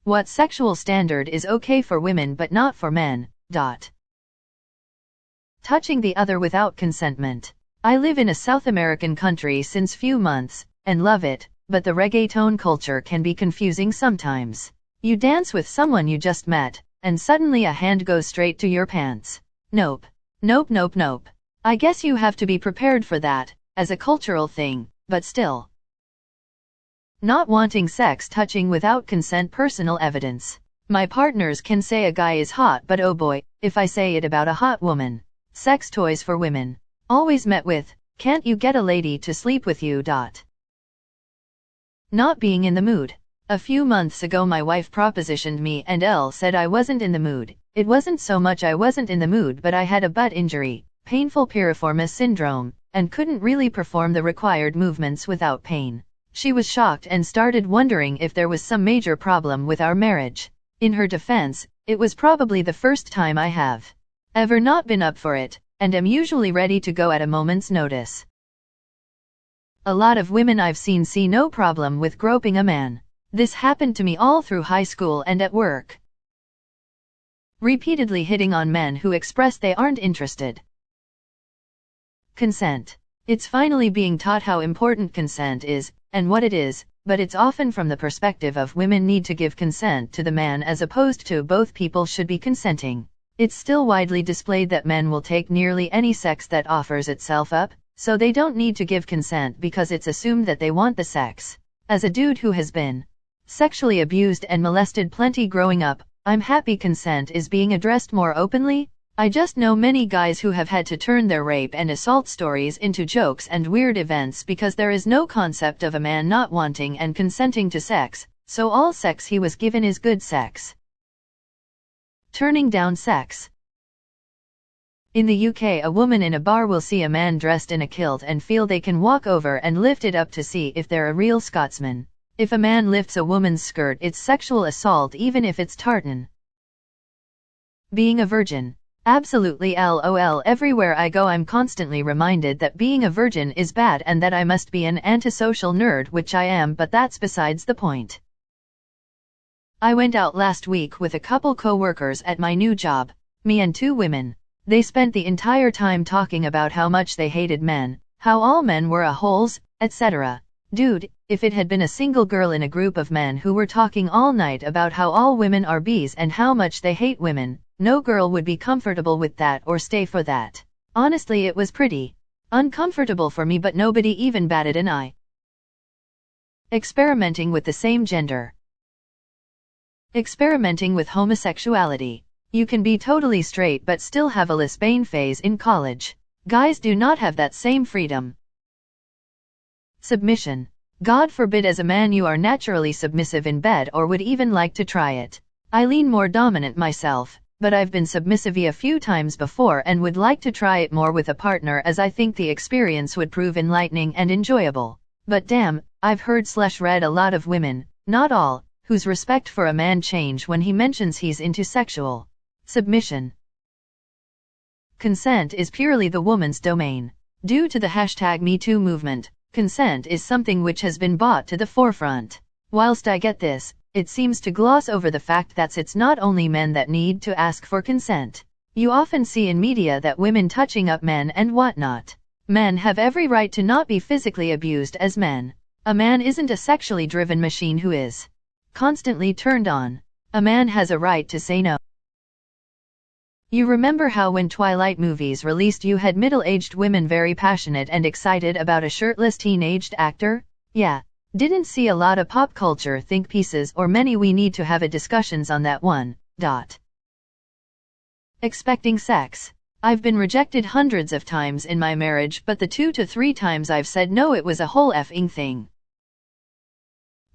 What sexual standard is okay for women but not for men? Touching the other without consentment. I live in a South American country since few months, and love it, but the reggaeton culture can be confusing sometimes. You dance with someone you just met, and suddenly a hand goes straight to your pants. Nope. Nope, nope, nope. I guess you have to be prepared for that, as a cultural thing, but still. Not wanting sex touching without consent. Personal evidence. My partners can say a guy is hot, but oh boy, if I say it about a hot woman. Sex toys for women. Always met with, can't you get a lady to sleep with you? Not being in the mood. A few months ago my wife propositioned me and Elle said I wasn't in the mood. It wasn't so much I wasn't in the mood, but I had a butt injury, painful piriformis syndrome, and couldn't really perform the required movements without pain. She was shocked and started wondering if there was some major problem with our marriage. In her defense, it was probably the first time I have ever not been up for it, and am usually ready to go at a moment's notice. A lot of women I've seen see no problem with groping a man. This happened to me all through high school and at work. Repeatedly hitting on men who express they aren't interested. Consent. It's finally being taught how important consent is, and what it is, but it's often from the perspective of women need to give consent to the man as opposed to both people should be consenting. It's still widely displayed that men will take nearly any sex that offers itself up, so they don't need to give consent because it's assumed that they want the sex. As a dude who has been sexually abused and molested plenty growing up, I'm happy consent is being addressed more openly. I just know many guys who have had to turn their rape and assault stories into jokes and weird events because there is no concept of a man not wanting and consenting to sex, so all sex he was given is good sex. Turning down sex. In the UK, a woman in a bar will see a man dressed in a kilt and feel they can walk over and lift it up to see if they're a real Scotsman. If a man lifts a woman's skirt, it's sexual assault even if it's tartan. Being a virgin. Absolutely LOL. Everywhere I go I'm constantly reminded that being a virgin is bad and that I must be an antisocial nerd, which I am, but that's besides the point. I went out last week with a couple co-workers at my new job, me and two women. They spent the entire time talking about how much they hated men, how all men were a-holes, etc. Dude, if it had been a single girl in a group of men who were talking all night about how all women are bees and how much they hate women, no girl would be comfortable with that or stay for that. Honestly, it was pretty uncomfortable for me, but nobody even batted an eye. Experimenting with the same gender. Experimenting with homosexuality. You can be totally straight but still have a lesbian phase in college. Guys do not have that same freedom. Submission. God forbid as a man you are naturally submissive in bed or would even like to try it. I lean more dominant myself, but I've been submissive a few times before and would like to try it more with a partner as I think the experience would prove enlightening and enjoyable. But damn, I've heard/read a lot of women, not all, whose respect for a man change when he mentions he's into sexual submission. Consent is purely the woman's domain. Due to the #MeToo movement, consent is something which has been brought to the forefront. Whilst I get this, it seems to gloss over the fact that it's not only men that need to ask for consent. You often see in media that women touching up men and whatnot. Men have every right to not be physically abused as men. A man isn't a sexually driven machine who is constantly turned on. A man has a right to say no. You remember how when Twilight movies released you had middle-aged women very passionate and excited about a shirtless teenaged actor? Yeah. Didn't see a lot of pop culture think pieces or many. We need to have a discussions on that one. Expecting sex. I've been rejected hundreds of times in my marriage, but the 2 to 3 times I've said no, it was a whole effing thing.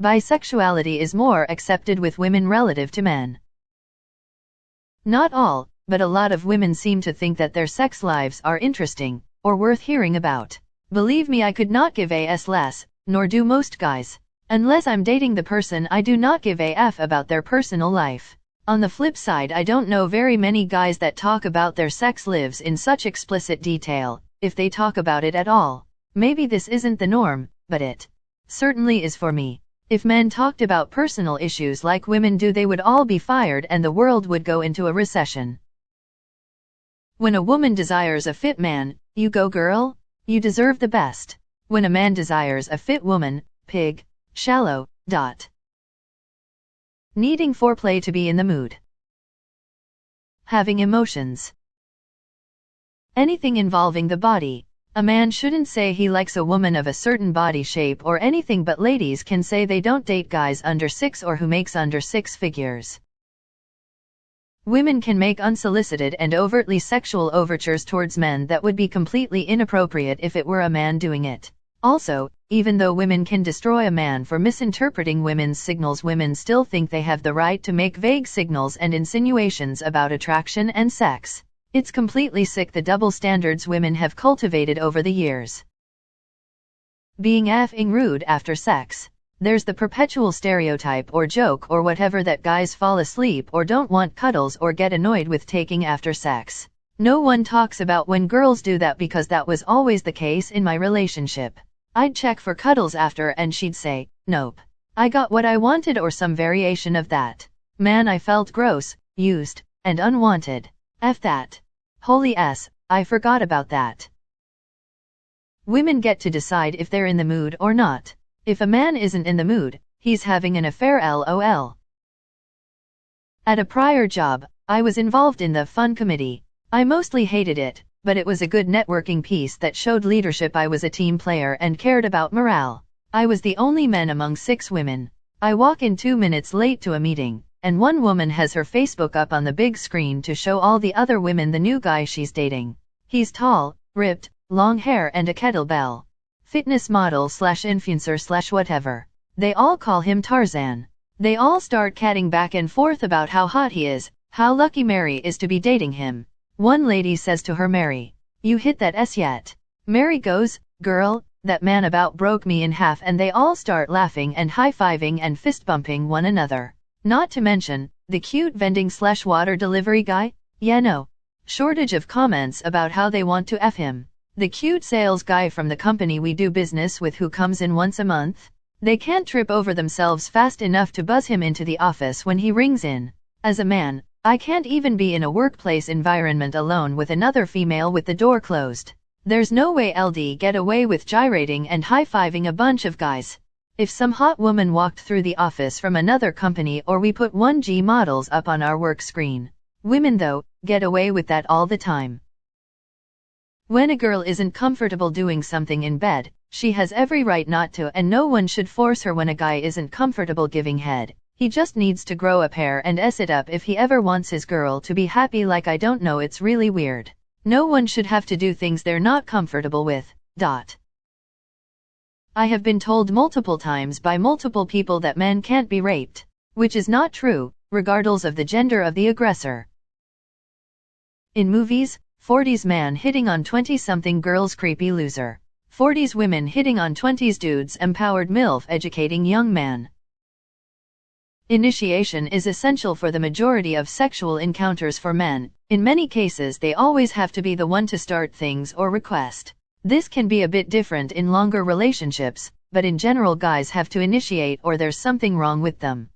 Bisexuality is more accepted with women relative to men. Not all, but a lot of women seem to think that their sex lives are interesting, or worth hearing about. Believe me, I could not give a s less, nor do most guys. Unless I'm dating the person, I do not give a f about their personal life. On the flip side, I don't know very many guys that talk about their sex lives in such explicit detail, if they talk about it at all. Maybe this isn't the norm, but it certainly is for me. If men talked about personal issues like women do, they would all be fired and the world would go into a recession. When a woman desires a fit man, you go girl, you deserve the best. When a man desires a fit woman, pig, shallow, ... Needing foreplay to be in the mood. Having emotions. Anything involving the body. A man shouldn't say he likes a woman of a certain body shape or anything, but ladies can say they don't date guys under 6 or who makes under 6 figures. Women can make unsolicited and overtly sexual overtures towards men that would be completely inappropriate if it were a man doing it. Also, even though women can destroy a man for misinterpreting women's signals, women still think they have the right to make vague signals and insinuations about attraction and sex. It's completely sick, the double standards women have cultivated over the years. Being effing rude after sex. There's the perpetual stereotype or joke or whatever that guys fall asleep or don't want cuddles or get annoyed with taking after sex. No one talks about when girls do that, because that was always the case in my relationship. I'd check for cuddles after and she'd say, nope. I got what I wanted or some variation of that. Man, I felt gross, used, and unwanted. F that. Holy S, I forgot about that. Women get to decide if they're in the mood or not. If a man isn't in the mood, he's having an affair, LOL. At a prior job, I was involved in the fun committee. I mostly hated it, but it was a good networking piece that showed leadership. I was a team player and cared about morale. I was the only man among 6 women. I walk in 2 minutes late to a meeting, and one woman has her Facebook up on the big screen to show all the other women the new guy she's dating. He's tall, ripped, long hair and a kettlebell. Fitness model / influencer / whatever. They all call him Tarzan. They all start catting back and forth about how hot he is, how lucky Mary is to be dating him. One lady says to her, Mary, you hit that S yet? Mary goes, girl, that man about broke me in half, and they all start laughing and high-fiving and fist-bumping one another. Not to mention, the cute vending / water delivery guy? Yeah, no shortage of comments about how they want to F him. The cute sales guy from the company we do business with who comes in once a month. They can't trip over themselves fast enough to buzz him into the office when he rings in. As a man, I can't even be in a workplace environment alone with another female with the door closed. There's no way LD get away with gyrating and high-fiving a bunch of guys. If some hot woman walked through the office from another company or we put 1G models up on our work screen. Women, though, get away with that all the time. When a girl isn't comfortable doing something in bed, she has every right not to, and no one should force her when a guy isn't comfortable giving head. He just needs to grow a pair and S it up if he ever wants his girl to be happy. Like, I don't know, it's really weird. No one should have to do things they're not comfortable with. I have been told multiple times by multiple people that men can't be raped, which is not true, regardless of the gender of the aggressor. In movies, 40s man hitting on 20-something girls, creepy loser. 40s women hitting on 20s dudes, empowered MILF educating young man. Initiation is essential for the majority of sexual encounters for men. In many cases they always have to be the one to start things or request. This can be a bit different in longer relationships, but in general guys have to initiate or there's something wrong with them.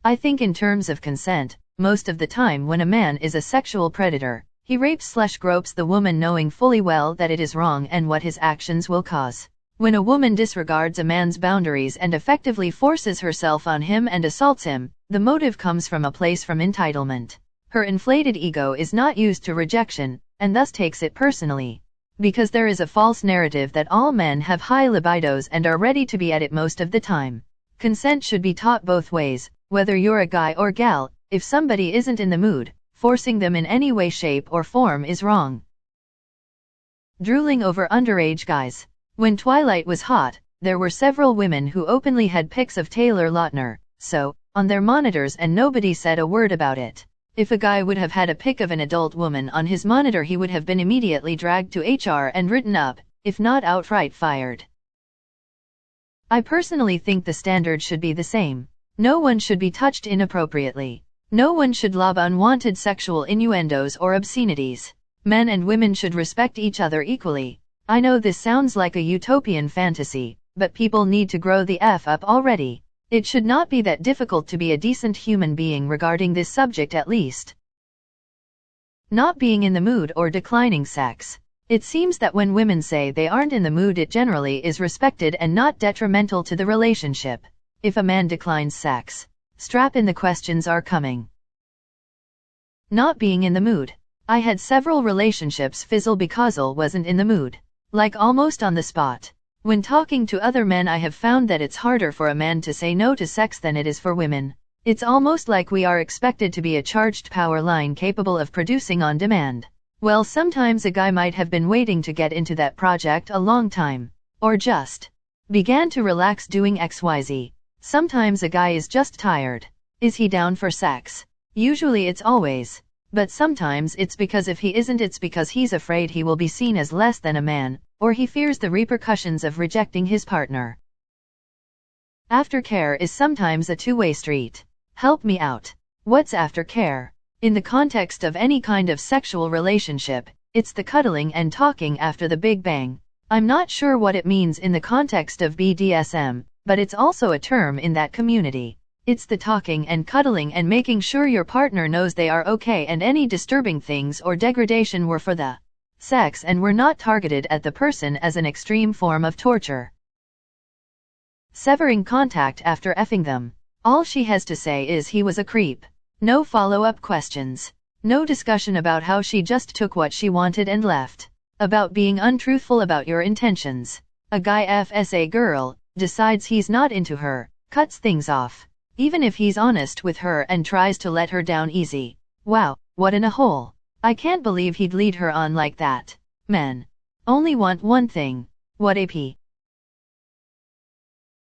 I think in terms of consent, most of the time when a man is a sexual predator, he rapes / gropes the woman knowing fully well that it is wrong and what his actions will cause. When a woman disregards a man's boundaries and effectively forces herself on him and assaults him, the motive comes from a place from entitlement. Her inflated ego is not used to rejection, and thus takes it personally. Because there is a false narrative that all men have high libidos and are ready to be at it most of the time. Consent should be taught both ways, whether you're a guy or gal. If somebody isn't in the mood, forcing them in any way, shape, or form is wrong. Drooling over underage guys. When Twilight was hot, there were several women who openly had pics of Taylor Lautner, on their monitors, and nobody said a word about it. If a guy would have had a pic of an adult woman on his monitor, he would have been immediately dragged to HR and written up, if not outright fired. I personally think the standard should be the same. No one should be touched inappropriately. No one should lob unwanted sexual innuendos or obscenities. Men and women should respect each other equally. I know this sounds like a utopian fantasy, but people need to grow the F up already. It should not be that difficult to be a decent human being regarding this subject at least. Not being in the mood or declining sex. It seems that when women say they aren't in the mood, it generally is respected and not detrimental to the relationship. If a man declines sex, strap in, the questions are coming. Not being in the mood. I had several relationships fizzle because I wasn't in the mood. Like almost on the spot. When talking to other men, I have found that it's harder for a man to say no to sex than it is for women. It's almost like we are expected to be a charged power line capable of producing on demand. Well, sometimes a guy might have been waiting to get into that project a long time. Or just began to relax doing XYZ. Sometimes a guy is just tired. Is he down for sex? Usually it's always. But sometimes it's because if he isn't, it's because he's afraid he will be seen as less than a man, or he fears the repercussions of rejecting his partner. Aftercare is sometimes a two-way street. Help me out. What's aftercare? In the context of any kind of sexual relationship, it's the cuddling and talking after the big bang. I'm not sure what it means in the context of BDSM, but it's also a term in that community. It's the talking and cuddling and making sure your partner knows they are okay, and any disturbing things or degradation were for the sex and were not targeted at the person as an extreme form of torture. Severing contact after effing them. All she has to say is he was a creep. No follow-up questions. No discussion about how she just took what she wanted and left. About being untruthful about your intentions. A guy f's a girl, decides he's not into her, cuts things off. Even if he's honest with her and tries to let her down easy. Wow, what in a hole. I can't believe he'd lead her on like that. Men only want one thing. What a p.